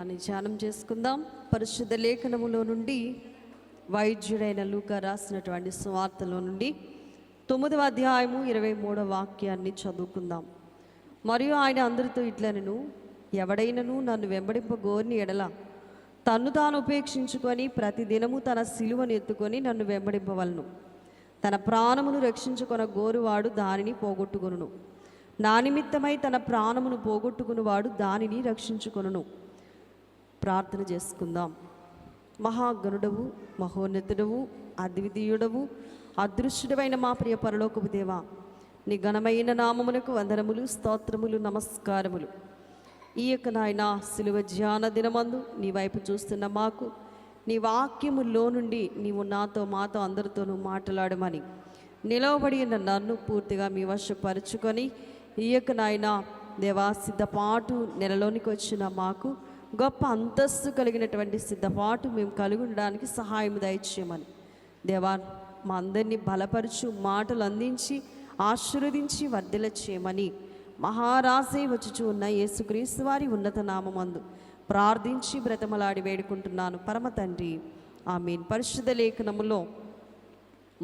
అని ధ్యానం చేసుకుందాం. పరిశుద్ధ లేఖనములో నుండి వైద్యుడైన లూకా రాసినటువంటి సువార్తలో నుండి 9వ అధ్యాయము 23వ వాక్యాన్ని చదువుకుందాం. మరియు ఆయన అందరితో ఇట్లనెను, ఎవడైనను నన్ను వెంబడింపగోరిని ఎడల తన్ను తాను ఉపేక్షించుకొని ప్రతిదినము తన సిలువను ఎత్తుకొని నన్ను వెంబడింపవలను. తన ప్రాణమును రక్షించుకొన గోరువాడు దానిని పోగొట్టుకొనును. నా నిమిత్తమై తన ప్రాణమును పోగొట్టుకునివాడు దానిని రక్షించుకొనును. ప్రార్థన చేసుకుందాం. మహాగణుడవు, మహోన్నతుడవు, అద్వితీయుడవు, అదృశ్యుడమైన మా ప్రియ పరలోకపు దేవా, నీ ఘనమైన నామమునకు వందనములు, స్తోత్రములు, నమస్కారములు. ఈ యొక్క నాయన సిలువ ధ్యాన దినమందు నీ వైపు చూస్తున్న మాకు నీ వాక్యములో నుండి నీవు నాతో మాతో అందరితోనూ మాట్లాడమని నిలవబడి ఉన్న నన్ను పూర్తిగా మీ వశపరుచుకొని ఈ యొక్క నాయన దేవా సిద్ధపాటు నెలలోనికి వచ్చిన మాకు గొప్ప అంతస్తు కలిగినటువంటి సిద్ధపాటు మేము కలిగి ఉండడానికి సహాయం దయచేయమని దేవా మా అందరినీ బలపరచు మాటలు అందించి ఆశీర్వదించి వర్ధిల్ల చేయమని మహారాజే వచ్చుచూ ఉన్న యేసుక్రీస్తు వారి ఉన్నత నామమందు ప్రార్థించి బ్రతమలాడి వేడుకుంటున్నాను పరమ తండ్రి, ఆమేన్. పరిశుద్ధ లేఖనములో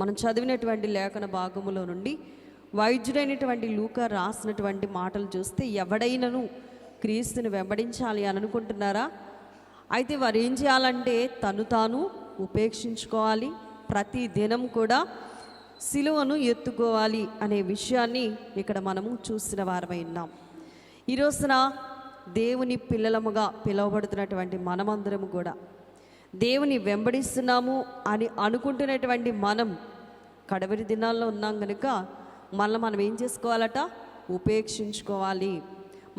మనం చదివినటువంటి లేఖన భాగములో నుండి వైద్యుడైనటువంటి లూకా రాసినటువంటి మాటలు చూస్తే, ఎవడైనను క్రీస్తుని వెంబడించాలి అని అనుకుంటున్నారా? అయితే వారు ఏం చేయాలంటే తను తాను ఉపేక్షించుకోవాలి, ప్రతి దినం కూడా సిలువను ఎత్తుకోవాలి అనే విషయాన్ని ఇక్కడ మనము చూసిన వారమై ఉన్నాం. ఈ రోజున దేవుని పిల్లలముగా పిలువబడుతున్నటువంటి మనమందరము కూడా దేవుని వెంబడిస్తున్నాము అని అనుకుంటున్నటువంటి మనం కడవరి దినాల్లో ఉన్నాం కనుక మనం ఏం చేసుకోవాలట? ఉపేక్షించుకోవాలి.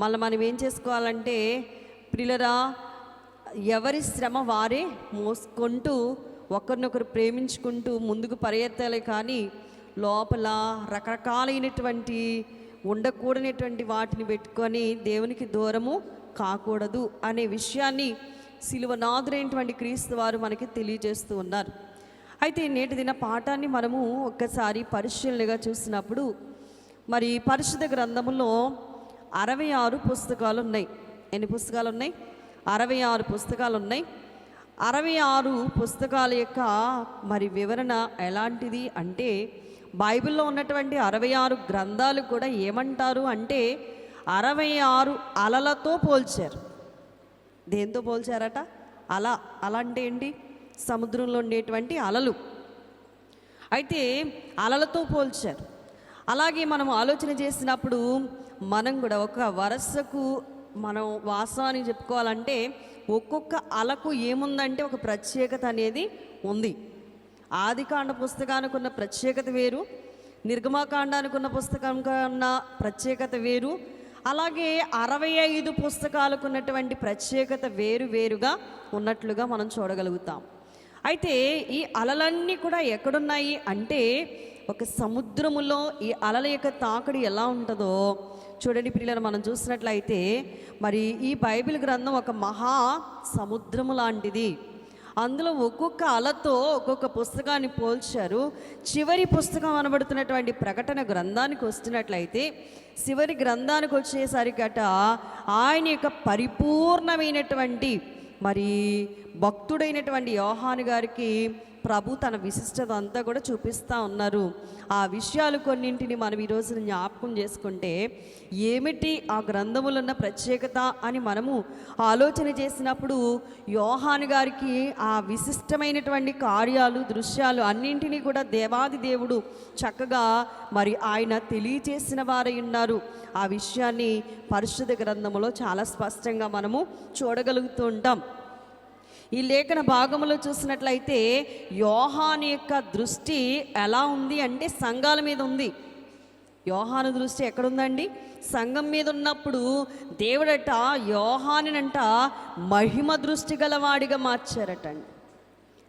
మనం ఏం చేసుకోవాలంటే ప్రియులరా, ఎవరి శ్రమ వారే మోసుకుంటూ ఒకరినొకరు ప్రేమించుకుంటూ ముందుకు పరిగెత్తాలి. కానీ లోపల రకరకాలైనటువంటి ఉండకూడనటువంటి వాటిని పెట్టుకొని దేవునికి దూరము కాకూడదు అనే విషయాన్ని సిలువనాథుడైనటువంటి క్రీస్తు వారు మనకి తెలియజేస్తూ ఉన్నారు. అయితే నేటి దిన పాఠాన్ని మనము ఒక్కసారి పరిశీలనగా చూసినప్పుడు, మరి పరిశుద్ధ గ్రంథములో 66 పుస్తకాలు ఉన్నాయి. ఎన్ని పుస్తకాలు ఉన్నాయి? 66 పుస్తకాలు ఉన్నాయి. 66 పుస్తకాల యొక్క మరి వివరణ ఎలాంటిది అంటే, బైబిల్లో ఉన్నటువంటి 66 గ్రంథాలు కూడా ఏమంటారు అంటే 66 అలలతో పోల్చారు. దేంతో పోల్చారట? అల అంటే ఏంటి? సముద్రంలో ఉండేటువంటి అలలు. అయితే అలలతో పోల్చారు. అలాగే మనం ఆలోచన చేసినప్పుడు మనం కూడా ఒక వరసకు మనం వాసాన్ని చెప్పుకోవాలంటే ఒక్కొక్క అలకు ఏముందంటే ఒక ప్రత్యేకత అనేది ఉంది. ఆదికాండ పుస్తకానికి ఉన్న ప్రత్యేకత వేరు, నిర్గమాకాండానికి ఉన్న పుస్తకం కన్నా ప్రత్యేకత వేరు, అలాగే 65 పుస్తకాలకు ఉన్నటువంటి ప్రత్యేకత వేరుగా ఉన్నట్లుగా మనం చూడగలుగుతాం. అయితే ఈ అలలన్నీ కూడా ఎక్కడున్నాయి అంటే, ఒక సముద్రములో ఈ అలల యొక్క తాకిడి ఎలా ఉంటుందో చూడండి పిల్లలు. మనం చూసినట్లయితే మరి ఈ బైబిల్ గ్రంథం ఒక మహా సముద్రము లాంటిది. అందులో ఒక్కొక్క అలతో ఒక్కొక్క పుస్తకాన్ని పోల్చారు. చివరి పుస్తకం అనబడుతున్నటువంటి ప్రకటన గ్రంథానికి వస్తున్నట్లయితే, చివరి గ్రంథానికి వచ్చేసరికట ఆయన యొక్క పరిపూర్ణమైనటువంటి మరి భక్తుడైనటువంటి యోహాను గారికి ప్రభు తన విశిష్టత అంతా కూడా చూపిస్తూ ఉన్నారు. ఆ విషయాలు కొన్నింటిని మనం ఈరోజు జ్ఞాపకం చేసుకుంటే, ఏమిటి ఆ గ్రంథములో ఉన్న ప్రత్యేకత అని మనము ఆలోచన చేసినప్పుడు, యోహాను గారికి ఆ విశిష్టమైనటువంటి కార్యాలు, దృశ్యాలు అన్నింటినీ కూడా దేవాది దేవుడు చక్కగా మరి ఆయన తెలియచేసిన వారై ఉన్నారు. ఆ విషయాన్ని పరిశుద్ధ గ్రంథములో చాలా స్పష్టంగా మనము చూడగలుగుతూ ఉంటాం. ఈ లేఖన భాగంలో చూసినట్లయితే యోహాను యొక్క దృష్టి ఎలా ఉంది అంటే సంఘాల మీద ఉంది. యోహాను దృష్టి ఎక్కడుందండి? సంఘం మీద ఉన్నప్పుడు దేవుడట యోహానునంట మహిమ దృష్టి గలవాడిగా మార్చారటండి.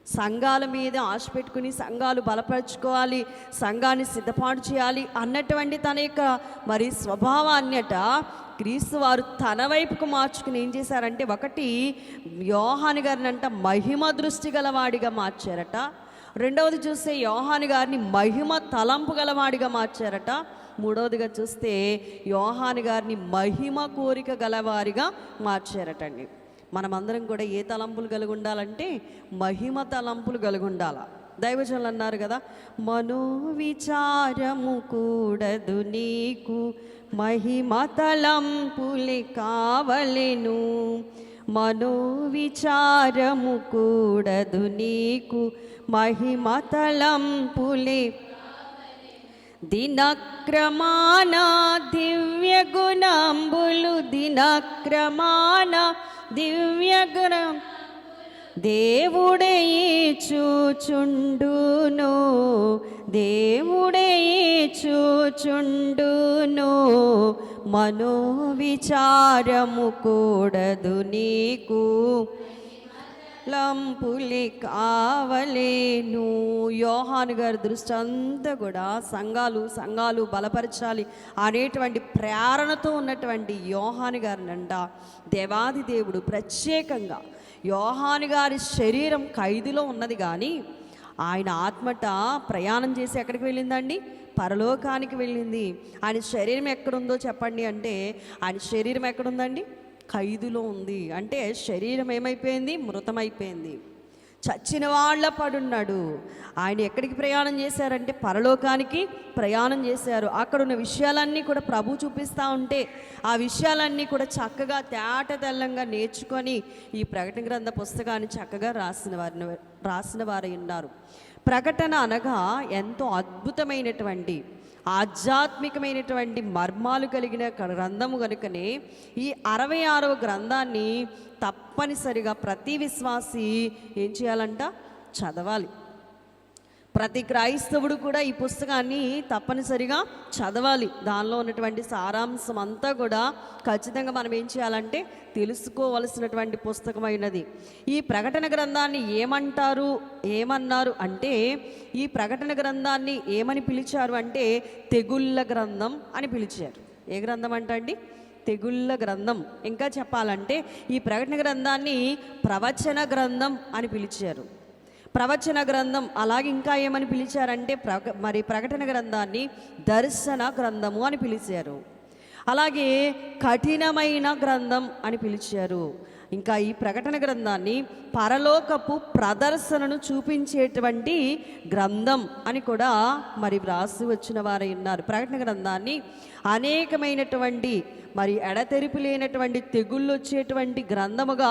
సంఘాల మీద ఆశ పెట్టుకుని సంఘాలు బలపరుచుకోవాలి, సంఘాన్ని సిద్ధపాటు చేయాలి అన్నటువంటి తన యొక్క మరి స్వభావాన్ని అట క్రీస్తు వారు తన వైపుకు మార్చుకుని ఏం చేశారంటే, ఒకటి యోహాను గారిని అంట మహిమ దృష్టి గలవాడిగా మార్చారట. రెండవది చూస్తే యోహాను గారిని మహిమ తలంపు గలవాడిగా మార్చారట. మూడవదిగా చూస్తే యోహాను గారిని మహిమ కోరిక గలవారిగా మార్చారటండి. మనమందరం కూడా ఏ తలంపులు కలిగి ఉండాలంటే మహిమ తలంపులు కలిగి ఉండాల. దైవజనులు అన్నారు కదా, మనోవిచారము కూడదు నీకు, మహిమ తలంపులే కావలెను. మనోవిచారము కూడదు నీకు, మహిమ తలంపులే. దినక్రమాన దివ్య గుణంబులు, దినక్రమాన దివ్య గుణం దేవుడే చూచుండును, దేవుడే చూచుండును. మనోవిచారము కూడదు నీకు, లంపులి కావలేను. యోహాను గారి దృష్టి అంతా కూడా సంఘాలు బలపరచాలి అనేటువంటి ప్రేరణతో ఉన్నటువంటి యోహాను గారినంట దేవాది దేవుడు ప్రత్యేకంగా, యోహాను గారి శరీరం ఖైదులో ఉన్నది కానీ ఆయన ఆత్మట ప్రయాణం చేసి ఎక్కడికి వెళ్ళిందండి? పరలోకానికి వెళ్ళింది. ఆయన శరీరం ఎక్కడుందో చెప్పండి అంటే, ఆయన శరీరం ఎక్కడుందండి? ఖైదులో ఉంది. అంటే శరీరం ఏమైపోయింది? మృతమైపోయింది, చచ్చిన వాళ్ళ పడున్నాడు. ఆయన ఎక్కడికి ప్రయాణం చేశారంటే పరలోకానికి ప్రయాణం చేశారు. అక్కడున్న విషయాలన్నీ కూడా ప్రభు చూపిస్తూ ఉంటే ఆ విషయాలన్నీ కూడా చక్కగా తేట తెల్లంగా నేర్చుకొని ఈ ప్రకటన గ్రంథ పుస్తకాన్ని చక్కగా రాసిన వారై ఉన్నారు. ప్రకటన అనగా ఎంతో అద్భుతమైనటువంటి ఆధ్యాత్మికమైనటువంటి మర్మాలు కలిగిన గ్రంథము కనుకనే ఈ 66వ గ్రంథాన్ని తప్పనిసరిగా ప్రతి విశ్వాసి ఏం చేయాలంట? చదవాలి. ప్రతి క్రైస్తవుడు కూడా ఈ పుస్తకాన్ని తప్పనిసరిగా చదవాలి. దానిలో ఉన్నటువంటి సారాంశం అంతా కూడా ఖచ్చితంగా మనం ఏం చేయాలంటే తెలుసుకోవలసినటువంటి పుస్తకమైనది. ఈ ప్రకటన గ్రంథాన్ని ఏమన్నారు అంటే, ఈ ప్రకటన గ్రంథాన్ని ఏమని పిలిచారు అంటే తెగుళ్ళ గ్రంథం అని పిలిచారు. ఏ గ్రంథం అంటండి? తెగుళ్ళ గ్రంథం. ఇంకా చెప్పాలంటే ఈ ప్రకటన గ్రంథాన్ని ప్రవచన గ్రంథం అని పిలిచారు. ప్రవచన గ్రంథం. అలాగే ఇంకా ఏమని పిలిచారంటే ప్రకటన గ్రంథాన్ని దర్శన గ్రంథము అని పిలిచారు. అలాగే కఠినమైన గ్రంథం అని పిలిచారు. ఇంకా ఈ ప్రకటన గ్రంథాన్ని పరలోకపు ప్రదర్శనను చూపించేటువంటి గ్రంథం అని కూడా వ్రాసి వచ్చిన వారై ఉన్నారు. ప్రకటన గ్రంథాన్ని అనేకమైనటువంటి ఎడతెరిపి లేనటువంటి తెగుళ్ళు వచ్చేటువంటి గ్రంథముగా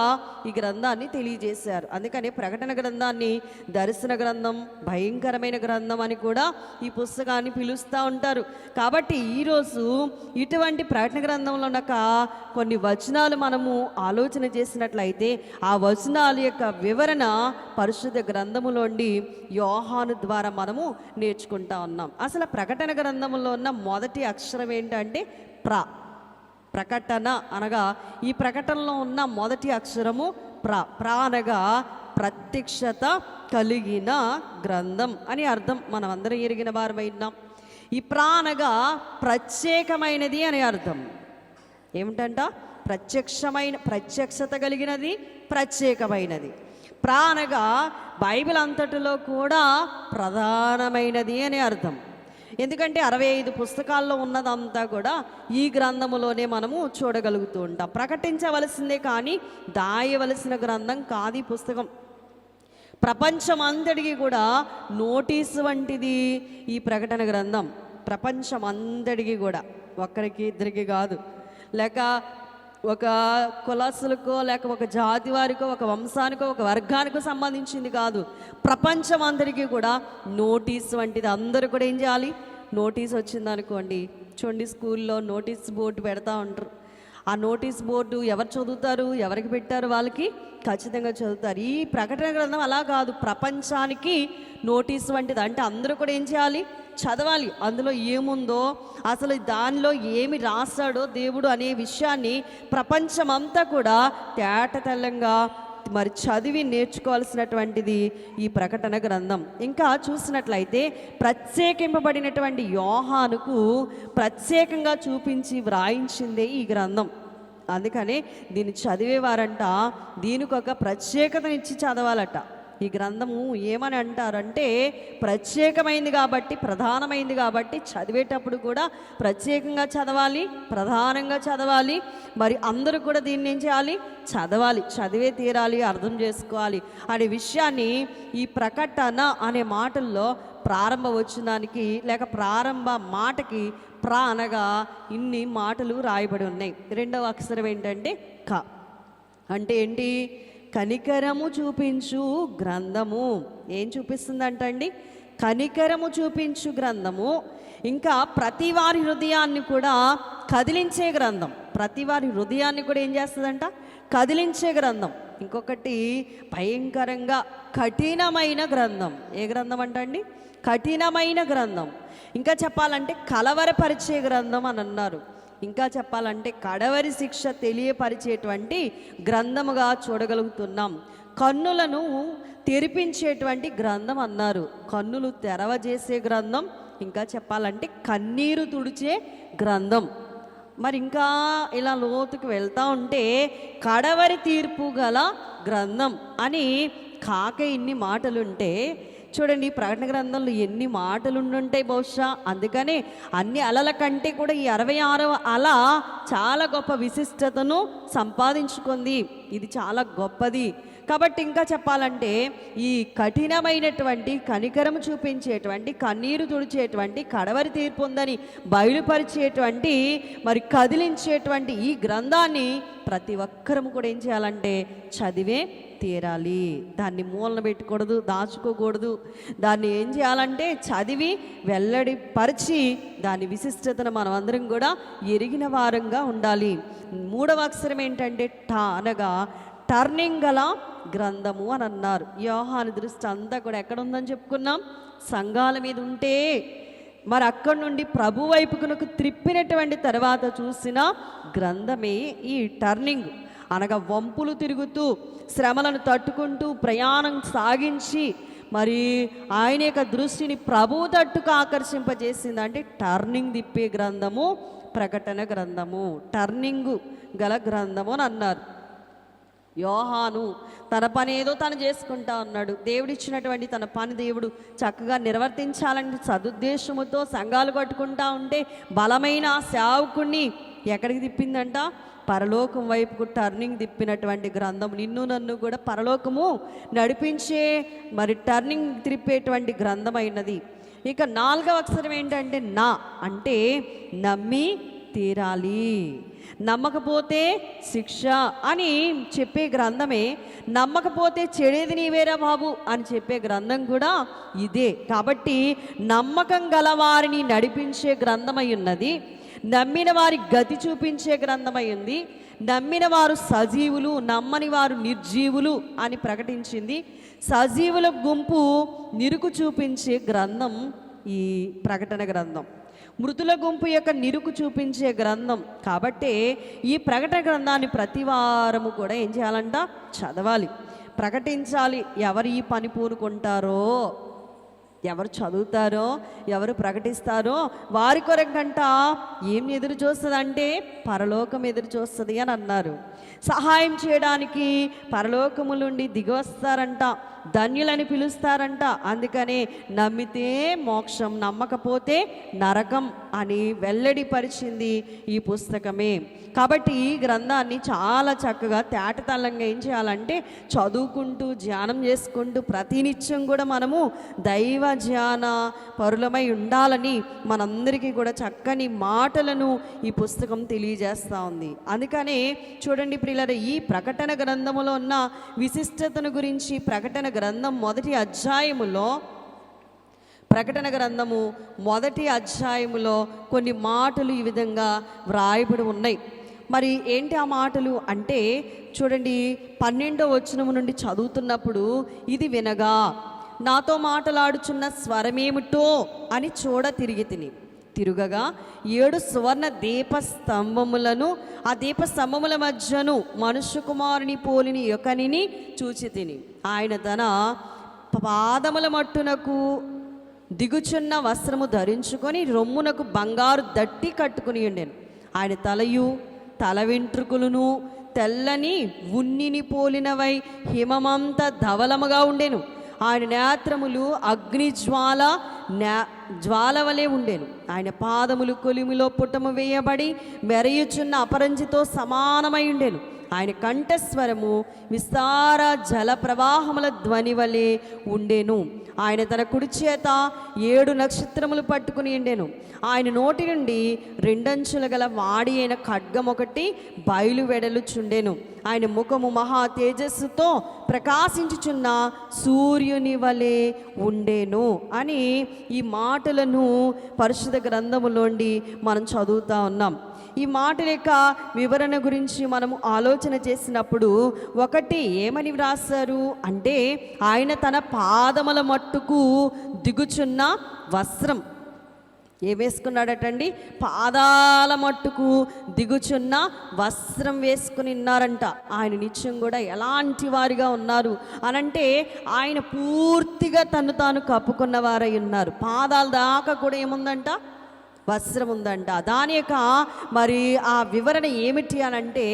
ఈ గ్రంథాన్ని తెలియజేశారు. అందుకని ప్రకటన గ్రంథాన్ని దర్శన గ్రంథం, భయంకరమైన గ్రంథం అని కూడా ఈ పుస్తకాన్ని పిలుస్తూ ఉంటారు. కాబట్టి ఈరోజు ఇటువంటి ప్రకటన గ్రంథంలో ఉన్న కొన్ని వచనాలు మనము ఆలోచన చేసినట్లయితే ఆ వచనాల యొక్క వివరణ పరిశుద్ధ గ్రంథములోండి యోహాను ద్వారా మనము నేర్చుకుంటా ఉన్నాం. అసలు ప్రకటన గ్రంథంలో ఉన్న మొదటి అక్షరం ఏంటంటే ప్రకటన అనగా ఈ ప్రకటనలో ఉన్న మొదటి అక్షరము ప్ర అనగా ప్రత్యక్షత కలిగిన గ్రంథం అని అర్థం. మనం అందరం ఎరిగిన వారమైనాం. ఈ అనగా ప్రత్యేకమైనది అని అర్థం. ఏమిటంట? ప్రత్యక్షత కలిగినది, ప్రత్యేకమైనది. అనగా బైబిల్ అంతటిలో కూడా ప్రధానమైనది అని అర్థం. ఎందుకంటే 65 పుస్తకాల్లో ఉన్నదంతా కూడా ఈ గ్రంథములోనే మనము చూడగలుగుతూ ఉంటాం. ప్రకటించవలసిందే కానీ దాయవలసిన గ్రంథం కాదు ఈ పుస్తకం. ప్రపంచం అంతటికి కూడా నోటీసు వంటిది ఈ ప్రకటన గ్రంథం. ప్రపంచం అంతటికి కూడా, ఒక్కరికి ఇద్దరికి కాదు, లేక ఒక కులస్తులకో లేక ఒక జాతి వారికో ఒక వంశానికో ఒక వర్గానికో సంబంధించింది కాదు. ప్రపంచం అందరికీ కూడా నోటీస్ వంటిది. అందరూ కూడా ఏం చేయాలి? నోటీస్ వచ్చిందనుకోండి, చూడండి స్కూల్లో నోటీస్ బోర్డు పెడతా ఉంటారు. ఆ నోటీస్ బోర్డు ఎవరు చదువుతారు? ఎవరికి పెట్టారు? వాళ్ళకి ఖచ్చితంగా చదువుతారు. ఈ ప్రకటన గ్రంథం అలా కాదు, ప్రపంచానికి నోటీస్ వంటిది. అంటే అందరూ కూడా ఏం చేయాలి? చదవాలి. అందులో ఏముందో, అసలు దానిలో ఏమి రాశాడో దేవుడు అనే విషయాన్ని ప్రపంచమంతా కూడా తేటతెల్లంగా చదివి నేర్చుకోవాల్సినటువంటిది ఈ ప్రకటన గ్రంథం. ఇంకా చూసినట్లయితే ప్రత్యేకింపబడినటువంటి యోహానుకు ప్రత్యేకంగా చూపించి వ్రాయించిందే ఈ గ్రంథం. అందుకనే దీన్ని చదివేవారంట దీనికి ఒక ప్రత్యేకతనిచ్చి చదవాలట. ఈ గ్రంథము ఏమని అంటారంటే ప్రత్యేకమైంది కాబట్టి, ప్రధానమైంది కాబట్టి చదివేటప్పుడు కూడా ప్రత్యేకంగా చదవాలి, ప్రధానంగా చదవాలి. మరి అందరూ కూడా దీన్ని ఏం చేయాలి? చదవాలి, చదివే తీరాలి, అర్థం చేసుకోవాలి అనే విషయాన్ని ఈ ప్రకటన అనే మాటల్లో ప్రారంభ వచనానికి లేక ప్రారంభ మాటకి అనగా ఇన్ని మాటలు రాయబడి ఉన్నాయి. రెండవ అక్షరం ఏంటంటే క. అంటే ఏంటి? కనికరము చూపించు గ్రంథము. ఏం చూపిస్తుందంటండి? కనికరము చూపించు గ్రంథము. ఇంకా ప్రతి వారి హృదయాన్ని కూడా కదిలించే గ్రంథం. ప్రతి వారి హృదయాన్ని కూడా ఏం చేస్తుందంట? కదిలించే గ్రంథం. ఇంకొకటి భయంకరంగా కఠినమైన గ్రంథం. ఏ గ్రంథం అంటండి? కఠినమైన గ్రంథం. ఇంకా చెప్పాలంటే కలవరపరిచే గ్రంథం అని అన్నారు. ఇంకా చెప్పాలంటే కడవరి శిక్ష తెలియపరిచేటువంటి గ్రంథముగా చూడగలుగుతున్నాం. కన్నులను తెరిపించేటువంటి గ్రంథం అన్నారు. కన్నులు తెరవజేసే గ్రంథం. ఇంకా చెప్పాలంటే కన్నీరు తుడిచే గ్రంథం. మరి ఇంకా ఇలా లోతుకు వెళ్తూ ఉంటే కడవరి తీర్పు గల గ్రంథం అని కాక ఇన్ని మాటలుంటే చూడండి, ప్రకటన గ్రంథంలో ఎన్ని మాటలు ఉండుంటాయి బహుశా. అందుకనే అన్ని అలల కంటే కూడా ఈ 66వ అల చాలా గొప్ప విశిష్టతను సంపాదించుకుంది. ఇది చాలా గొప్పది. కాబట్టి ఇంకా చెప్పాలంటే ఈ కఠినమైనటువంటి కనికరం చూపించేటువంటి కన్నీరు తుడిచేటువంటి కడవరి తీర్పు ఉందని బయలుపరిచేటువంటి మరి కదిలించేటువంటి ఈ గ్రంథాన్ని ప్రతి ఒక్కరము కూడా ఏం చేయాలంటే చదివే తీరాలి. దాన్ని మూలన పెట్టుకూడదు, దాచుకోకూడదు. దాన్ని ఏం చేయాలంటే చదివి వెల్లడిపరిచి దాని విశిష్టతను మనం అందరం కూడా ఎరిగిన వారంగా ఉండాలి. మూడవ అక్షరం ఏంటంటే అనగా టర్నింగ్ గల గ్రంథము అని అన్నారు. యోహాను దృష్టి అంతా కూడా ఎక్కడ ఉందని చెప్పుకున్నాం? సంఘాల మీద ఉంటే మరి అక్కడి నుండి ప్రభు వైపుకునకు త్రిప్పినటువంటి తర్వాత చూసిన గ్రంథమే ఈ టర్నింగ్. అనగా వంపులు తిరుగుతూ శ్రమలను తట్టుకుంటూ ప్రయాణం సాగించి మరి ఆయన యొక్క దృష్టిని ప్రభు తట్టుకు ఆకర్షింపజేసింది. అంటే టర్నింగ్ తిప్పే గ్రంథము ప్రకటన గ్రంథము. టర్నింగ్ గల గ్రంథము అని అన్నారు. యోహాను తన పని ఏదో తను చేసుకుంటా ఉన్నాడు. దేవుడిచ్చినటువంటి తన పని దేవుడు చక్కగా నిర్వర్తించాలని సదుద్దేశముతో సంఘాలు కట్టుకుంటా ఉంటే బలమైన సేవకుణ్ణి ఎక్కడికి తిప్పిందంట? పరలోకం వైపుకు టర్నింగ్ తిప్పినటువంటి గ్రంథం. నిన్ను నన్ను కూడా పరలోకము నడిపించే మరి టర్నింగ్ తిప్పేటువంటి గ్రంథం అయినది. ఇక నాలుగవ అక్షరం ఏంటంటే నా. అంటే నమ్మి తీరాలి, నమ్మకపోతే శిక్ష అని చెప్పే గ్రంథమే. నమ్మకపోతే చెడేది నీవేరా బాబు అని చెప్పే గ్రంథం కూడా ఇదే. కాబట్టి నమ్మకం గలవారిని నడిపించే గ్రంథమై ఉన్నది. నమ్మిన వారి గతి చూపించే గ్రంథమై ఉంది. నమ్మిన వారు సజీవులు, నమ్మని వారు నిర్జీవులు అని ప్రకటించింది. సజీవుల గుంపు నిరుకు చూపించే గ్రంథం ఈ ప్రకటన గ్రంథం. మృతుల గుంపు యొక్క నిరుకు చూపించే గ్రంథం. కాబట్టి ఈ ప్రకటన గ్రంథాన్ని ప్రతి వారము కూడా ఏం చేయాలంట? చదవాలి, ప్రకటించాలి. ఎవరు ఈ పని పూనుకుంటారో, ఎవరు చదువుతారో, ఎవరు ప్రకటిస్తారో వారి కొరకంట ఏం ఎదురు చూస్తుందంటే పరలోకం ఎదురు చూస్తుంది అని అన్నారు. సహాయం చేయడానికి పరలోకము నుండి దిగి వస్తారంట, ధన్యులని పిలుస్తారంట. అందుకనే నమ్మితే మోక్షం, నమ్మకపోతే నరకం అని వెల్లడిపరిచింది ఈ పుస్తకమే. కాబట్టి ఈ గ్రంథాన్ని చాలా చక్కగా తేటతల్లంగా ఏం చేయాలంటే చదువుకుంటూ ధ్యానం చేసుకుంటూ ప్రతినిత్యం కూడా మనము దైవ ధ్యాన పరులమై ఉండాలని మనందరికీ కూడా చక్కని మాటలను ఈ పుస్తకం తెలియజేస్తూ ఉంది. అందుకనే చూడండి ప్రియులారా, ఈ ప్రకటన గ్రంథములో ఉన్న విశిష్టతను గురించి ప్రకటన గ్రంథం ప్రకటన గ్రంథము మొదటి అధ్యాయములో కొన్ని మాటలు ఈ విధంగా వ్రాయబడి ఉన్నాయి. మరి ఏంటి ఆ మాటలు అంటే చూడండి, 12వ వచనము నుండి చదువుతున్నప్పుడు ఇది వినగా నాతో మాటలాడుచున్న స్వరమేమిటో అని తిరగగా 7 సువర్ణ దీపస్తంభములను, ఆ దీపస్తంభముల మధ్యను మనుష్య కుమారుని పోలిని యొకనిని చూచితిని. ఆయన తన పాదముల మట్టునకు దిగుచున్న వస్త్రము ధరించుకొని రొమ్మునకు బంగారు దట్టి కట్టుకుని ఉండెను. ఆయన తల వెంట్రుకలను తెల్లని ఉన్నిని పోలినవై హిమమంత ధవలముగా ఉండెను. ఆయన నేత్రములు అగ్ని జ్వాల వలె ఉండెను. ఆయన పాదములు కొలిమిలో పుటము వేయబడి మెరయుచున్న అపరంజితో సమానమై ఉండెను. ఆయన కంఠస్వరము విస్తార జల ప్రవాహముల ధ్వని వలె ఉండెను. ఆయన తన కుడి చేత 7 నక్షత్రములు పట్టుకుని ఉండెను. ఆయన నోటి నుండి 2 అంచులు గల వాడి అయిన ఖడ్గం ఒకటి బయలు వెడలుచుండెను. ఆయన ముఖము మహా తేజస్సుతో ప్రకాశించుచున్న సూర్యుని వలె ఉండెను అని ఈ మాటలను పరిశుద్ధ గ్రంథములోండి మనం చదువుతా ఉన్నాం. ఈ మాటల యొక్క వివరణ గురించి మనము ఆలోచన చేసినప్పుడు ఒకటి ఏమని వ్రాసారు అంటే, ఆయన తన పాదముల మట్టుకు దిగుచున్న వస్త్రం ఏం వేసుకున్నాడటండి? పాదాల మట్టుకు దిగుచున్న వస్త్రం వేసుకుని ఉన్నారంట. ఆయన నిత్యం కూడా ఎలాంటి వారిగా ఉన్నారు అనంటే, ఆయన పూర్తిగా తను తాను కప్పుకున్న వారై ఉన్నారు. పాదాల దాకా కూడా ఏముందంట? వస్త్రం ఉందంట. దాని యొక్క మరి ఆ వివరణ ఏమిటి అనంటే,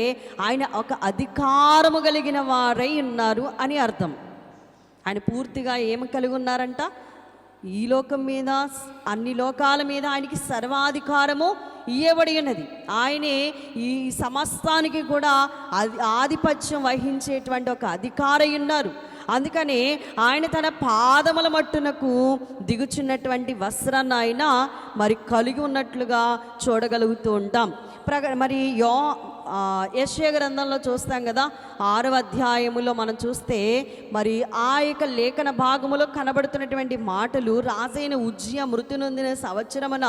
ఆయన ఒక అధికారము కలిగిన వారై ఉన్నారు అని అర్థం. ఆయన పూర్తిగా ఏమి కలిగి ఉన్నారంట? ఈ లోకం మీద, అన్ని లోకాల మీద ఆయనకి సర్వాధికారము ఇవ్వబడి ఉన్నది. ఆయనే ఈ సమస్తానికి కూడా ఆధిపత్యం వహించేటువంటి ఒక అధికారి ఉన్నారు. అందుకనే ఆయన తన పాదముల మట్టునకు దిగుచున్నటువంటి వస్త్రాన్ని ఆయన మరి కలిగి ఉన్నట్లుగా చూడగలుగుతూ ఉంటాం. మరి యెషయా గ్రంథంలో చూస్తాం కదా, 6వ అధ్యాయములో మనం చూస్తే మరి ఆ యొక్క లేఖన భాగములో కనబడుతున్నటువంటి మాటలు, రాజైన ఉజ్జియా మృతి నొందిన సంవత్సరమున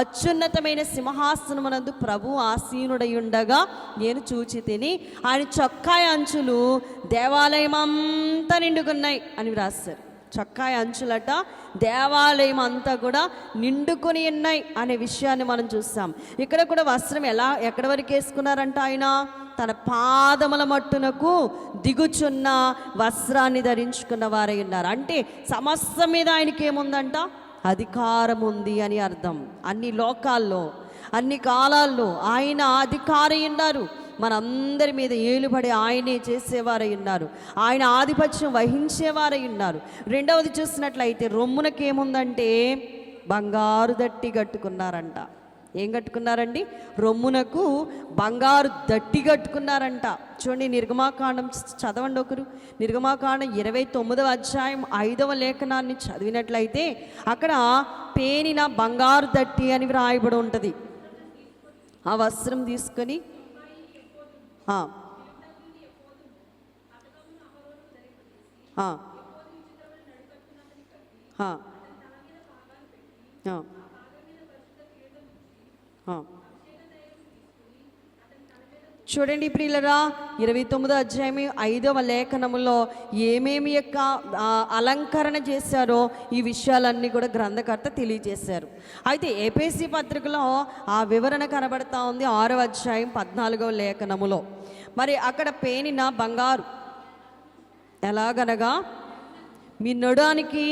అత్యున్నతమైన సింహాసనమునందు ప్రభు ఆసీనుడై ఉండగా నేను చూచి తిని, ఆయన చొక్కాయ అంచులు దేవాలయం అంతా నిండుకున్నాయి అని వ్రాస్తారు. చొక్కాయ అంచులట దేవాలయం అంతా కూడా నిండుకొని ఉన్నాయి అనే విషయాన్ని మనం చూస్తాం. ఇక్కడ కూడా వస్త్రం ఎక్కడి వరకు వేసుకున్నారంట? ఆయన తన పాదముల మట్టునకు దిగుచున్న వస్త్రాన్ని ధరించుకున్న వారై ఉన్నారు. అంటే సమస్తం మీద ఆయనకి ఏముందంట? అధికారం ఉంది అని అర్థం. అన్ని లోకాల్లో, అన్ని కాలాల్లో ఆయన అధికారి ఉన్నారు. మనందరి మీద ఏలుబడి ఆయనే చేసేవారై ఉన్నారు. ఆయన ఆధిపత్యం వహించేవారై ఉన్నారు. రెండవది చూసినట్లయితే రొమ్మునకి ఏముందంటే బంగారు దట్టి కట్టుకున్నారంట. ఏం కట్టుకున్నారండి? రొమ్మునకు బంగారు దట్టి కట్టుకున్నారంట. చూడండి, నిర్గమాకాండం చదవండి ఒకరు. నిర్గమాకాండం 29వ అధ్యాయం 5వ లేఖనాన్ని చదివినట్లయితే అక్కడ పేనిన బంగారు దట్టి అని వ్రాయబడి ఉంటుంది. ఆ వస్త్రం తీసుకొని చూడండి ప్రియులరా, 29వ అధ్యాయం 5వ లేఖనములో ఏమేమి యొక్క అలంకరణ చేశారో ఈ విషయాలన్నీ కూడా గ్రంథకర్త తెలియజేశారు. అయితే ఎఫెసీ పత్రికలో ఆ వివరణ కనబడతా ఉంది 6వ అధ్యాయం 14వ లేఖనములో. మరి అక్కడ పేనిన బంగారు ఎలాగనగా, మీ నొడానికి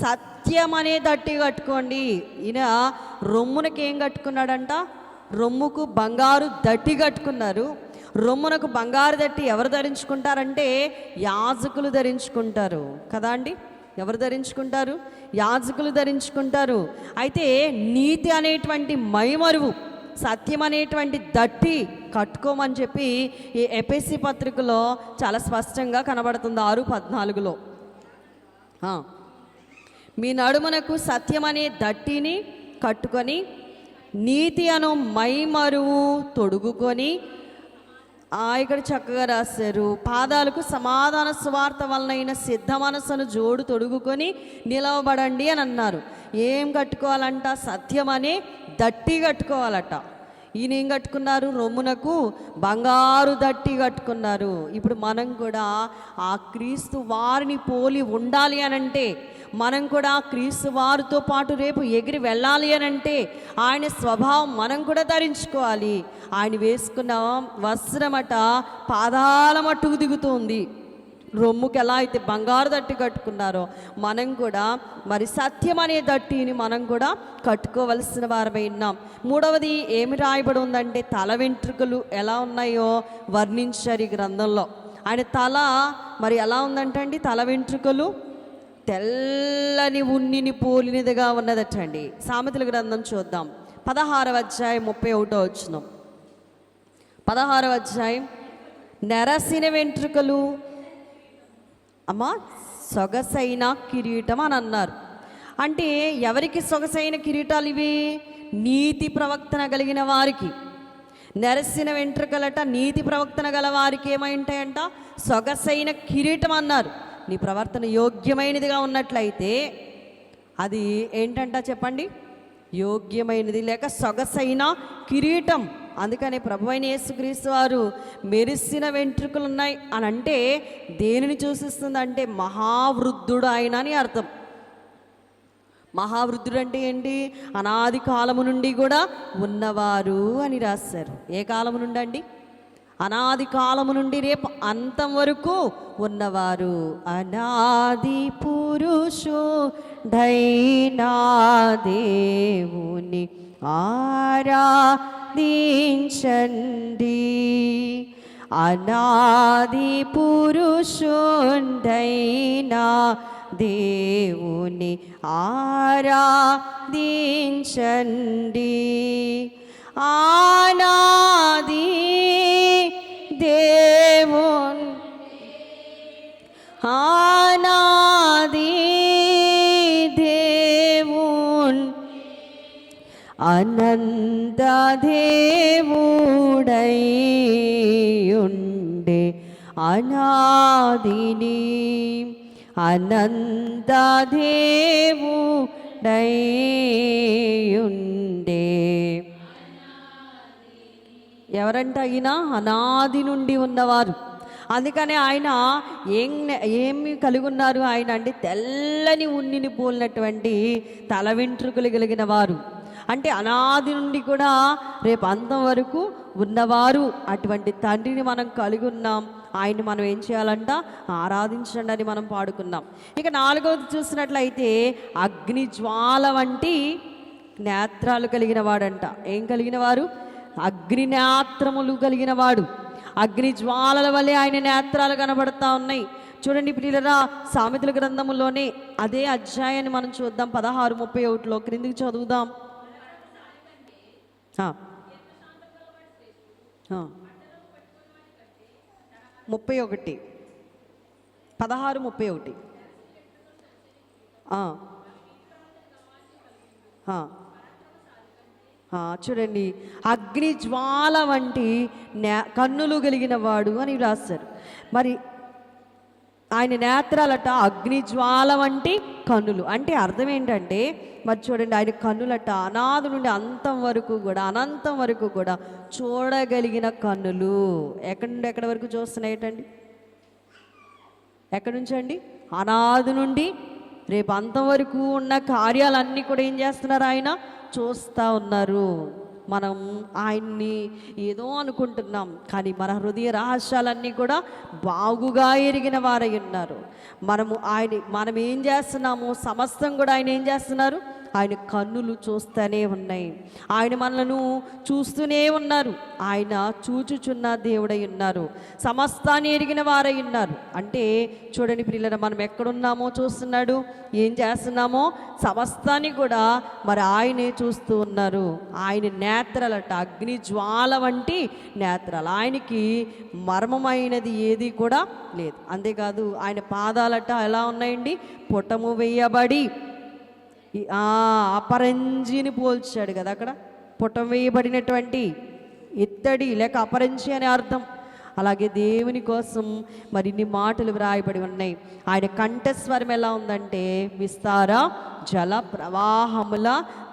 సత్యం అనే దట్టి కట్టుకోండి. ఈయన రొమ్మునకి ఏం కట్టుకున్నాడంట? రొమ్ముకు బంగారు దట్టి కట్టుకున్నారు. రొమ్మునకు బంగారు దట్టి ఎవరు ధరించుకుంటారంటే యాజకులు ధరించుకుంటారు కదా అండి. ఎవరు ధరించుకుంటారు? యాజకులు ధరించుకుంటారు. అయితే నీతి అనేటువంటి మైమరువు, సత్యం అనేటువంటి దట్టి కట్టుకోమని చెప్పి ఈ ఎఫెసీ పత్రికలో చాలా స్పష్టంగా కనబడుతుంది 6:14లో. మీ నడుమునకు సత్యం అనే దట్టిని కట్టుకొని నీతి అను మైమరువు తొడుగుకొని, ఇక్కడ చక్కగా రాశారు, పాదాలకు సమాధాన సువార్త వలనైన సిద్ధ మనస్సును జోడు తొడుగుకొని నిలవబడండి అని అన్నారు. ఏం కట్టుకోవాలంట? సత్యం అనే దట్టి కట్టుకోవాలట. ఈయన ఏం కట్టుకున్నారు? రొమ్మునకు బంగారు దట్టి కట్టుకున్నారు. ఇప్పుడు మనం కూడా ఆ క్రీస్తు వారిని పోలి ఉండాలి అనంటే, మనం కూడా క్రీస్తు వారితో పాటు రేపు ఎగిరి వెళ్ళాలి అనంటే ఆయన స్వభావం మనం కూడా ధరించుకోవాలి. ఆయన వేసుకున్న వస్త్రమట పాదాల మట్టుకు దిగుతుంది. రొమ్ముకి ఎలా అయితే బంగారు దట్టి కట్టుకున్నారో మనం కూడా మరి సత్యం అనే దట్టిని మనం కూడా కట్టుకోవలసిన వారమై ఉన్నాం. మూడవది ఏమి రాయబడి ఉందంటే తల వెంట్రుకలు ఎలా ఉన్నాయో వర్ణించారు ఈ గ్రంథంలో. ఆయన తల మరి ఎలా ఉందంటండి, తల వెంట్రుకలు తెల్లని ఉన్నిని పోలినదిగా ఉన్నదటండి. సామెతల గ్రంథం చూద్దాం, 16వ అధ్యాయం 31వ వచనం. 16వ అధ్యాయం, నెరసిన వెంట్రుకలు అమ్మ సొగసైన కిరీటం అని అన్నారు. అంటే ఎవరికి సొగసైన కిరీటాలు ఇవి? నీతి ప్రవక్తన కలిగిన వారికి. నెరసిన వెంట్రుకలట నీతి ప్రవక్తన గల వారికి ఏమై ఉంటాయంట? సొగసైన కిరీటం అన్నారు. నీ ప్రవర్తన యోగ్యమైనదిగా ఉన్నట్లయితే అది ఏంటంట చెప్పండి? యోగ్యమైనది లేక సొగసైన కిరీటం. అందుకనే ప్రభువైన యేసుక్రీస్తు వారు మెరిసిన వెంట్రుకలు ఉన్నాయి అని అంటే దేనిని సూచిస్తుంది అంటే మహావృద్ధుడు ఆయన అని అర్థం. మహావృద్ధుడు అంటే ఏంటి? అనాది కాలము నుండి కూడా ఉన్నవారు అని రాశారు. ఏ కాలము నుండి అండి? అనాది కాలము నుండి రేపు అంతం వరకు ఉన్నవారు. అనాది పురుషుడైనా దేవుని ఆరాధించండి. అనాది పురుషుడైనా దేవుని ఆరాధించండి. ఆనాది దేవున్ ఆనాది దేవున్ అనంత దేవుడై ఉండే అనాదిని అనంత దేవుడై ఉండే. ఎవరంట ఆయన? అనాది నుండి ఉన్నవారు. అందుకనే ఆయన ఏమి కలిగి ఉన్నారు ఆయన అంటే తెల్లని ఉన్నిని పోలినటువంటి తల వెంట్రుకలు కలిగిన వారు. అంటే అనాది నుండి కూడా రేపు అంతం వరకు ఉన్నవారు. అటువంటి తండ్రిని మనం కలిగి ఉన్నాం. ఆయన్ని మనం ఏం చేయాలంట? ఆరాధించండి అని మనం పాడుకున్నాం. ఇక 4వది చూసినట్లయితే అగ్ని జ్వాల వంటి నేత్రాలు కలిగిన వాడంట. ఏం కలిగిన వారు? అగ్ని నేత్రములు కలిగిన వాడు. అగ్ని జ్వాలల వల్లే ఆయన నేత్రాలు కనబడతా ఉన్నాయి. చూడండి ప్రియులరా, సామెతల గ్రంథములోనే అదే అధ్యాయాన్ని మనం చూద్దాం. 16:31 క్రిందికి చదువుదాం. 31 16:31 చూడండి, అగ్ని జ్వాల వంటి కన్నులు కలిగిన వాడు అని రాశారు. మరి ఆయన నేత్రాలట అగ్ని జ్వాల వంటి కన్నులు అంటే అర్థం ఏంటంటే, మరి చూడండి ఆయన కన్నులట అనాది నుండి అంతం వరకు కూడా అనంతం వరకు కూడా చూడగలిగిన కన్నులు. ఎక్కడి నుండి ఎక్కడి వరకు చూస్తున్నాయటండి? ఎక్కడి నుంచి అండి? అనాది నుండి రేపు అంతం వరకు ఉన్న కార్యాలన్నీ కూడా ఏం చేస్తున్నారు? ఆయన చూస్తూ ఉన్నారు. మనం ఆయన్ని ఏదో అనుకుంటున్నాం, కానీ మన హృదయ రహస్యాలన్నీ కూడా బాగుగా ఎరిగిన వారై ఉన్నారు. మనం ఏం చేస్తున్నాము? సమస్తం కూడా ఆయన ఏం చేస్తున్నారు? ఆయన కన్నులు చూస్తూనే ఉన్నాయి. ఆయన మనలను చూస్తూనే ఉన్నారు. ఆయన చూచుచున్న దేవుడై ఉన్నారు. సమస్తాన్ని ఎరిగిన వారై ఉన్నారు. అంటే చూడండి ప్రియులారా, మనం ఎక్కడున్నామో చూస్తున్నాడు, ఏం చేస్తున్నామో సమస్తాన్ని కూడా మరి ఆయనే చూస్తూ ఉన్నారు. ఆయన నేత్రాలట అగ్ని జ్వాల వంటి నేత్రాలు. ఆయనకి మర్మమైనది ఏది కూడా లేదు. అంతేకాదు ఆయన పాదాలట ఎలా ఉన్నాయండి? పుటము వేయబడి అపరంజిని పోల్చాడు కదా. అక్కడ పుటం వేయబడినటువంటి ఇత్తడి లేక అపరంజి అనే అర్థం. అలాగే దేవుని కోసం మరి ఇన్ని మాటలు వ్రాయబడి ఉన్నాయి. ఆయన కంఠస్వరం ఎలా ఉందంటే విస్తార జల ప్రవాహముల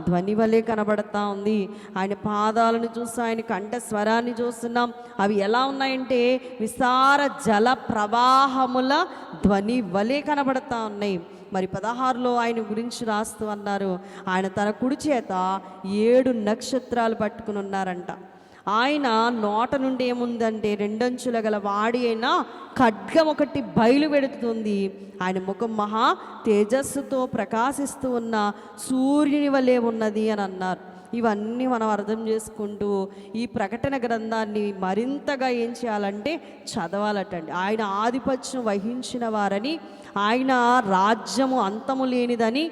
ధ్వని వలె కనబడతా ఉంది. ఆయన పాదాలను చూసి ఆయన కంఠస్వరాన్ని చూస్తున్నాం. అవి ఎలా ఉన్నాయంటే విస్తార జల ప్రవాహముల ధ్వని వలె కనబడతా ఉన్నాయి. మరి 16లో ఆయన గురించి రాస్తూ అన్నారు, ఆయన తన కుడి చేత 7 నక్షత్రాలు పట్టుకుని ఉన్నారంట. ఆయన నోట నుండి ఏముందంటే రెండంచుల గల వాడి అయినా ఖడ్గం ఒకటి బయలు పెడుతుంది. ఆయన ముఖం మహా తేజస్సుతో ప్రకాశిస్తూ ఉన్న సూర్యుని వలె ఉన్నది అని అన్నారు. ఇవన్నీ మనం అర్థం చేసుకుంటూ ఈ ప్రకటన గ్రంథాన్ని మరింతగా ఏం చేయాలంటే చదవాలటండి. ఆయన ఆధిపత్యం వహించిన వారని, ఆయన రాజ్యము అంతము లేనిదని,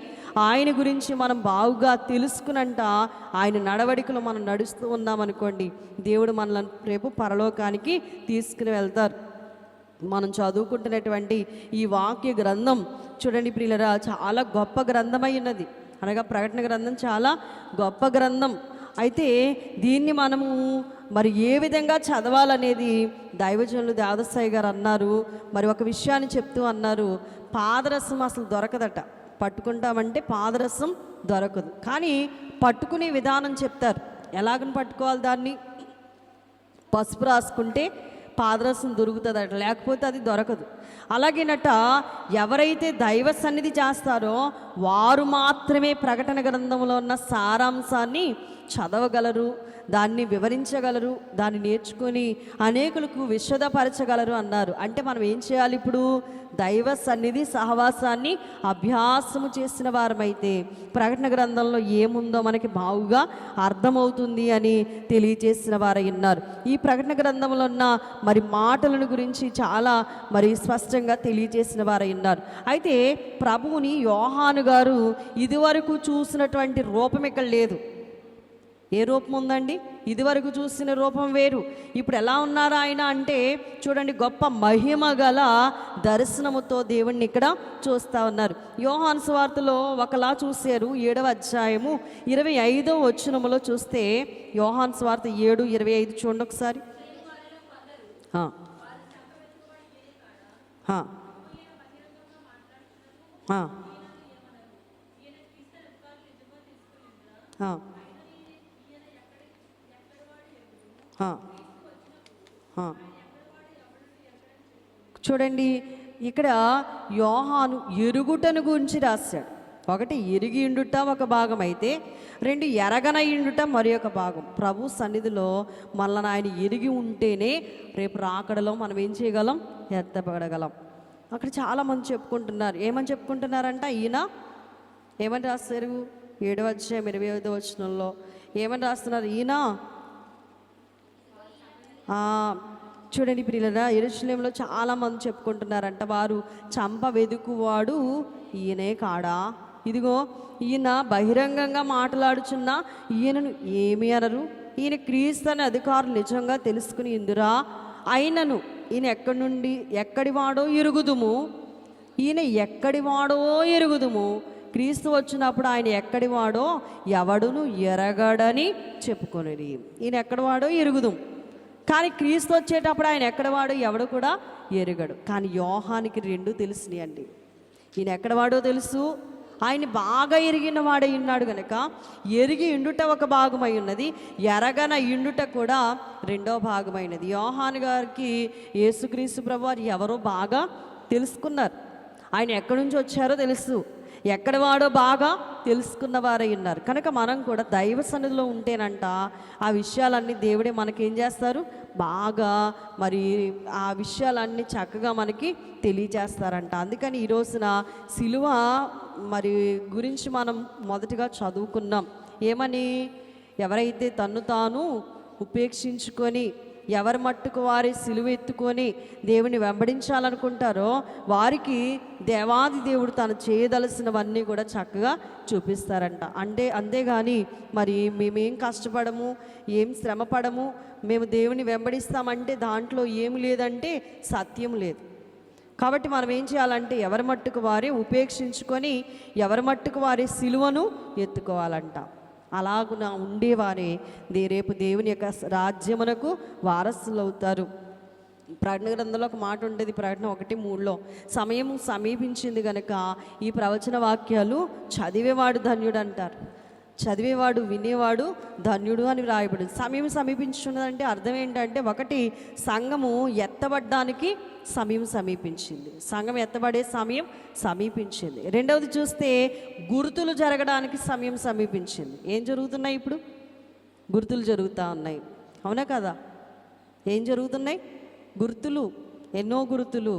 ఆయన గురించి మనం బాగుగా తెలుసుకునంట ఆయన నడవడికలో మనం నడుస్తూ ఉన్నామనుకోండి, దేవుడు మనల్ని రేపు పరలోకానికి తీసుకుని వెళ్తారు. మనం చదువుకుంటున్నటువంటి ఈ వాక్య గ్రంథం చూడండి ప్రియులరా, చాలా గొప్ప గ్రంథమై ఉన్నది. అనగా ప్రకటన గ్రంథం చాలా గొప్ప గ్రంథం. అయితే దీన్ని మనము మరి ఏ విధంగా చదవాలనేది దైవజనులు దేవదసాయి గారు అన్నారు. మరి ఒక విషయాన్ని చెప్తూ అన్నారు, పాదరసం అసలు దొరకదట. పట్టుకుంటామంటే పాదరసం దొరకదు, కానీ పట్టుకునే విధానం చెప్తారు. ఎలాగని పట్టుకోవాలి దాన్ని? పసుపు రాసుకుంటే పాదరసం దొరుకుతుందట, లేకపోతే అది దొరకదు. అలాగేనట ఎవరైతే దైవ సన్నిధి చేస్తారో వారు మాత్రమే ప్రకటన గ్రంథంలో ఉన్న సారాంశాన్ని చదవగలరు, దాన్ని వివరించగలరు, దాన్ని నేర్చుకొని అనేకులకు విశదపరచగలరు అన్నారు. అంటే మనం ఏం చేయాలి? ఇప్పుడు దైవ సన్నిధి సహవాసాన్ని అభ్యాసము చేసిన వారమైతే ప్రకటన గ్రంథంలో ఏముందో మనకి బాగుగా అర్థమవుతుంది అని తెలియజేసిన వారై ఉన్నారు. ఈ ప్రకటన గ్రంథంలో ఉన్న మరి మాటలను గురించి చాలా మరి స్పష్టంగా తెలియజేసిన వారై ఉన్నారు. అయితే ప్రభువుని యోహాను గారు ఇదివరకు చూసినటువంటి రూపం ఇక్కడ లేదు. ఏ రూపం ఉందండి? ఇదివరకు చూసిన రూపం వేరు. ఇప్పుడు ఎలా ఉన్నారు ఆయన అంటే చూడండి, గొప్ప మహిమ గల దర్శనముతో దేవుణ్ణి ఇక్కడ చూస్తూ ఉన్నారు. యోహాను సువార్తలో ఒకలా చూశారు. 7వ అధ్యాయము 25వ వచనములో చూస్తే, యోహాను సువార్త 7:25 చూడండి ఒకసారి. చూడండి, ఇక్కడ యోహాను ఎరుగుటను గురించి రాశాడు. ఒకటి ఎరిగి ఉండుట ఒక భాగం అయితే, 2 ఎరగనయుండుట మరి ఒక భాగం. ప్రభు సన్నిధిలో మనల్ని ఆయన ఎరిగి ఉంటేనే రేపు రాకడలో మనం ఏం చేయగలం? ఎత్తబడగలం. అక్కడ చాలామంది చెప్పుకుంటున్నారు. ఏమని చెప్పుకుంటున్నారంట? ఈయన ఏమని రాస్తారు? 7వ అధ్యాయం 25వ వచనంలో ఏమని రాస్తున్నారు? ఈయన చూడండి ప్రియులరా, యెరూషలేములో చాలామంది చెప్పుకుంటున్నారంట, వారు చంప వెదుకువాడు ఈయనే కాడా? ఇదిగో ఈయన బహిరంగంగా మాట్లాడుచున్న ఈయనను ఏమి అనరు? ఈయన క్రీస్తు అనే అధికారులు నిజంగా తెలుసుకుని ఇందురా అయినను ఈయన ఎక్కడివాడో ఎరుగుదుము. ఈయన ఎక్కడివాడో ఎరుగుదుము. క్రీస్తు వచ్చినప్పుడు ఆయన ఎక్కడివాడో ఎవడును ఎరగడని చెప్పుకొనిరి. ఈయన ఎక్కడివాడో ఎరుగుదుము, కానీ క్రీస్తు వచ్చేటప్పుడు ఆయన ఎక్కడవాడో ఎవడు కూడా ఎరగడు. కానీ యోహానికి 2 తెలిసినాయి అండి. ఈయన ఎక్కడవాడో తెలుసు, ఆయన బాగా ఎరిగిన వాడై ఉన్నాడు కనుక ఎరిగి ఇండుట ఒక భాగమై ఉన్నది, ఎరగన ఇండుట కూడా 2వ భాగమైనది. యోహాను గారికి యేసుక్రీస్తు ప్రభువారు ఎవరో బాగా తెలుసుకున్నారు. ఆయన ఎక్కడి నుంచి వచ్చారో తెలుసు, ఎక్కడ వాడో బాగా తెలుసుకున్న వారై ఉన్నారు. కనుక మనం కూడా దైవ సన్నిధిలో ఉంటేనంట ఆ విషయాలన్నీ దేవుడే మనకేం చేస్తారు? బాగా మరి ఆ విషయాలన్నీ చక్కగా మనకి తెలియజేస్తారంట. అందుకని ఈ రోజున సిలువ మరి గురించి మనం మొదటిగా చదువుకున్నాం. ఏమని? ఎవరైతే తన్ను తాను ఉపేక్షించుకొని ఎవరి మట్టుకు వారి సిలువ ఎత్తుకొని దేవుని వెంబడించాలనుకుంటారో వారికి దేవాది దేవుడు తను చేయదలసినవన్నీ కూడా చక్కగా చూపిస్తారంట. అంతేగాని మరి మేమేం కష్టపడము, ఏం శ్రమపడము, మేము దేవుని వెంబడిస్తామంటే దాంట్లో ఏమి లేదంటే సత్యం లేదు. కాబట్టి మనం ఏం చేయాలంటే ఎవరి మట్టుకు వారే ఉపేక్షించుకొని ఎవరి మట్టుకు వారి సిలువను ఎత్తుకోవాలంట. అలాగున ఉండేవారే రేపు దేవుని యొక్క రాజ్యమునకు వారసులు అవుతారు. ప్రకటన గ్రంథంలో ఒక మాట ఉంటుంది, ప్రకటన 1:3లో, సమయం సమీపించింది కనుక ఈ ప్రవచన వాక్యాలు చదివేవాడు ధన్యుడు అంటారు. చదివేవాడు వినేవాడు ధన్యుడు అని వ్రాయబడింది. సమయం సమీపించున్నదంటే అర్థం ఏంటంటే, ఒకటి సంఘము ఎత్తబడ్డానికి సమయం సమీపించింది, సంఘం ఎత్తబడే సమయం సమీపించింది. రెండవది చూస్తే గుర్తులు జరగడానికి సమయం సమీపించింది. ఏం జరుగుతున్నాయి? ఇప్పుడు గుర్తులు జరుగుతూ ఉన్నాయి. అవునా కదా? ఏం జరుగుతున్నాయి? గుర్తులు, ఎన్నో గుర్తులు.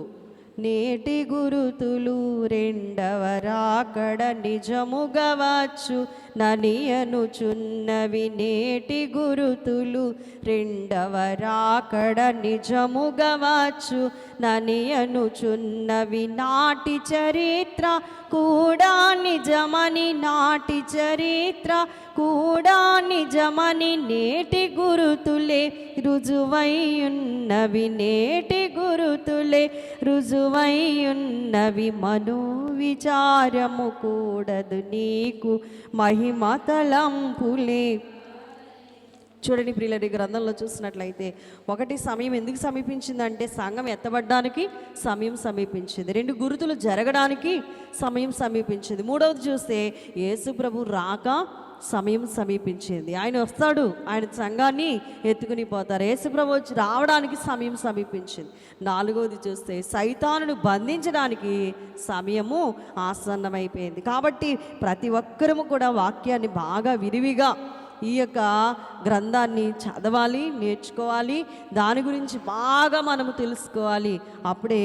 నేటి గురుతులు రెండవ రాకడ నిజముగా వచ్చు ననియనుచున్నవి. నేటి గురుతులు రెండవ రాకడ నిజముగా వచ్చు ననియనుచున్నవి. నాటి చరిత్ర కూడా నిజమని, నాటి చరిత్ర కూడా నిజమని నేటి గురుతులే రుజువైయున్నవి. నేటి గురుతులే రుజువైయున్నవి. మనో విచారము కూడదు నీకు మహిమ తలంపులే. చూడండి ప్రియులారా, గ్రంథంలో చూసినట్లయితే ఒకటి, సమయం ఎందుకు సమీపించిందంటే సంఘం ఎత్తబడ్డానికి సమయం సమీపించింది. 2, గురుతులు జరగడానికి సమయం సమీపించింది. 3వది చూస్తే యేసు ప్రభు రాక సమయం సమీపించింది. ఆయన వస్తాడు, ఆయన సంఘాన్ని ఎత్తుకుని పోతారు. యేసు ప్రభు వచ్చి రావడానికి సమయం సమీపించింది. 4వది చూస్తే సైతానును బంధించడానికి సమయము ఆసన్నమైపోయింది. కాబట్టి ప్రతి ఒక్కరము కూడా వాక్యాన్ని బాగా విరివిగా ఈ యొక్క గ్రంథాన్ని చదవాలి, నేర్చుకోవాలి, దాని గురించి బాగా మనము తెలుసుకోవాలి. అప్పుడే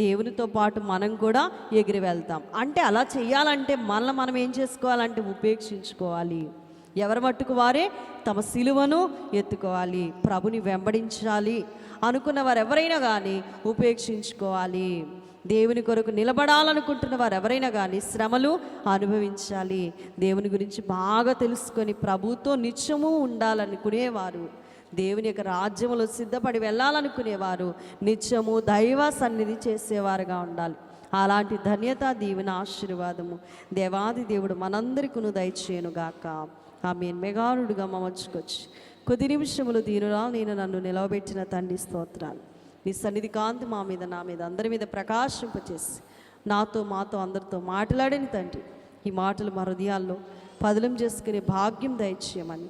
దేవునితో పాటు మనం కూడా ఎగిరి వెళ్తాం. అంటే అలా చేయాలంటే మనల్ని మనం ఏం చేసుకోవాలంటే ఉపేక్షించుకోవాలి. ఎవరి మట్టుకు వారే తమ సిలువను ఎత్తుకోవాలి, ప్రభుని వెంబడించాలి అనుకున్న వారు ఎవరైనా కానీ ఉపేక్షించుకోవాలి. దేవుని కొరకు నిలబడాలనుకుంటున్న వారు ఎవరైనా కానీ శ్రమలు అనుభవించాలి. దేవుని గురించి బాగా తెలుసుకొని ప్రభుతో నిత్యము ఉండాలనుకునేవారు, దేవుని యొక్క రాజ్యములో సిద్ధపడి వెళ్ళాలనుకునేవారు నిత్యము దైవ సన్నిధి చేసేవారుగా ఉండాలి. అలాంటి ధన్యత, దీవెన, ఆశీర్వాదము దేవాది దేవుడు మనందరికీ దయచేయునుగాక. ఆమేన్. మెగారుడుగా మమర్చుకొచ్చి కొద్ది నిమిషములు దీనురా నేను నన్ను నిలవబెట్టిన తండ్రి స్తోత్రాలు. నీ సన్నిధి కాంతి మా మీద, నా మీద, అందరి మీద ప్రకాశింపచేసి నాతో మాతో అందరితో మాట్లాడిన తండ్రి, ఈ మాటలు మా హృదయాల్లో పదిలం చేసుకునే భాగ్యం దయచేయమని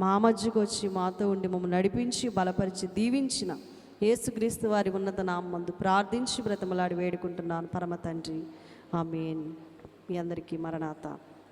మా మధ్యకు వచ్చి మాతో ఉండి మమ్మల్ని నడిపించి బలపరిచి దీవించిన యేసుక్రీస్తు వారి ఉన్నత నామమందు ప్రార్థించి బ్రతమలాడి వేడుకుంటున్నాను పరమ తండ్రి. ఆమేన్. మీ అందరికీ మరణాత.